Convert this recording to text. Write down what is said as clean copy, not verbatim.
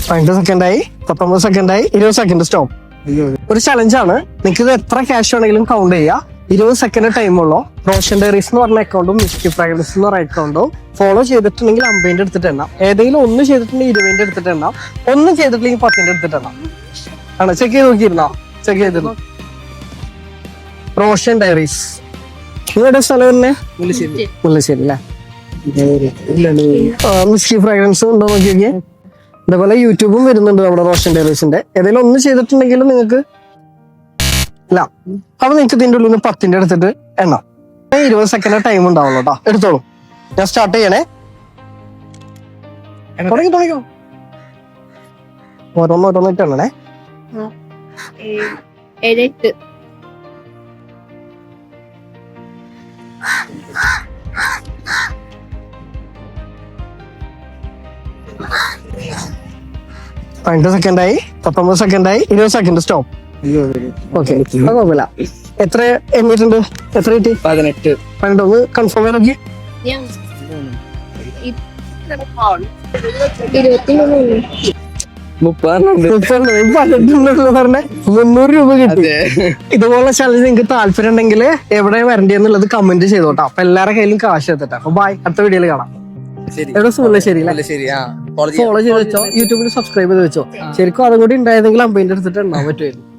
2 സെക്കൻഡായി, 19 സെക്കൻഡായി, 20 second stop. ഒരു ചലഞ്ചാണ്. നിങ്ങൾക്ക് ഇത് എത്ര ക്യാഷ് വേണമെങ്കിലും കൗണ്ട് ചെയ്യാം. 20 സെക്കൻഡ് ടൈമുള്ളൂ. റോഷൻ ഡയറീസ് എന്ന് പറഞ്ഞ അക്കൗണ്ടും മിസ്റ്റി ഫ്രാഗ്രൻസ് എന്ന് പറഞ്ഞ അക്കൗണ്ടും ഫോളോ ചെയ്തിട്ടുണ്ടെങ്കിൽ 50 എടുത്തിട്ട് എണ്ണാം. ഏതെങ്കിലും ഒന്ന് ചെയ്തിട്ടുണ്ടെങ്കിൽ 20 എടുത്തിട്ട് എണ്ണാം. ഒന്നും ചെയ്തിട്ടില്ലെങ്കിൽ 10 എടുത്തിട്ട് എണ്ണാം. ആണ് ചെക്ക് ചെയ്ത് നോക്കിയിരുന്നോ? ചെക്ക് ചെയ്തിരുന്നു. റോഷൻ ഡയറീസ്. നിങ്ങളുടെ സ്ഥലം തന്നെ മുല്ലശ്ശേരി അല്ലേ? മിസ്റ്റി ഫ്രാഗ്രൻസ് ഉണ്ടോ നോക്കിയൊക്കെ. അതേപോലെ യൂട്യൂബും വരുന്നുണ്ട് നമ്മുടെ റോഷൻ ഡയറീസിന്റെ. ഏതെങ്കിലും ഒന്ന് ചെയ്തിട്ടുണ്ടെങ്കിലും നിങ്ങൾക്ക് ഇല്ല. അപ്പൊ നിങ്ങൾക്ക് ഇതിന്റെ ഉള്ളിൽ നിന്ന് 10 എടുത്തിട്ട് എണ്ണാം. 20 സെക്കൻഡ് ടൈം ഉണ്ടാവുള്ളൂ കേട്ടോ. എടുത്തോളൂ. ഞാൻ സ്റ്റാർട്ട് ചെയ്യണേ. തുടങ്ങിക്കോ. ഓരോന്നോരോന്നിട്ട് എണ്ണണേ. 8 2 സെക്കൻഡായി, 19 സെക്കൻഡായി, 20 സെക്കൻഡ് സ്റ്റോപ്പ്. ഓക്കെ, കുഴപ്പമില്ല. എത്ര എണ്ണിട്ടുണ്ട്? എത്ര കിട്ടി? 18. ഒന്ന് കൺഫേം ചെയ്യാൻ നോക്കി. 300 രൂപ കിട്ടി. ഇതുപോലെ ചലഞ്ച് നിങ്ങൾക്ക് താല്പര്യം ഉണ്ടെങ്കിൽ എവിടെ വരണ്ടി എന്നുള്ളത് കമന്റ് ചെയ്തോട്ടോ. അപ്പൊ എല്ലാവരുടെ കയ്യിലും കാശ് എത്തട്ടെ. അപ്പൊ ബൈ, അടുത്ത വീഡിയോയിൽ കാണാം. എവിടെ മുല്ലശ്ശേരി ഫോളോ ചെയ്ത് വെച്ചോ. യൂട്യൂബിൽ സബ്സ്ക്രൈബ് ചെയ്ത് വെച്ചോ. ശരിക്കും അതും കൂടി ഉണ്ടായിരുന്നെങ്കിൽ 50 എടുത്തിട്ട് ഉണ്ടാവാൻ പറ്റുമായിരുന്നു.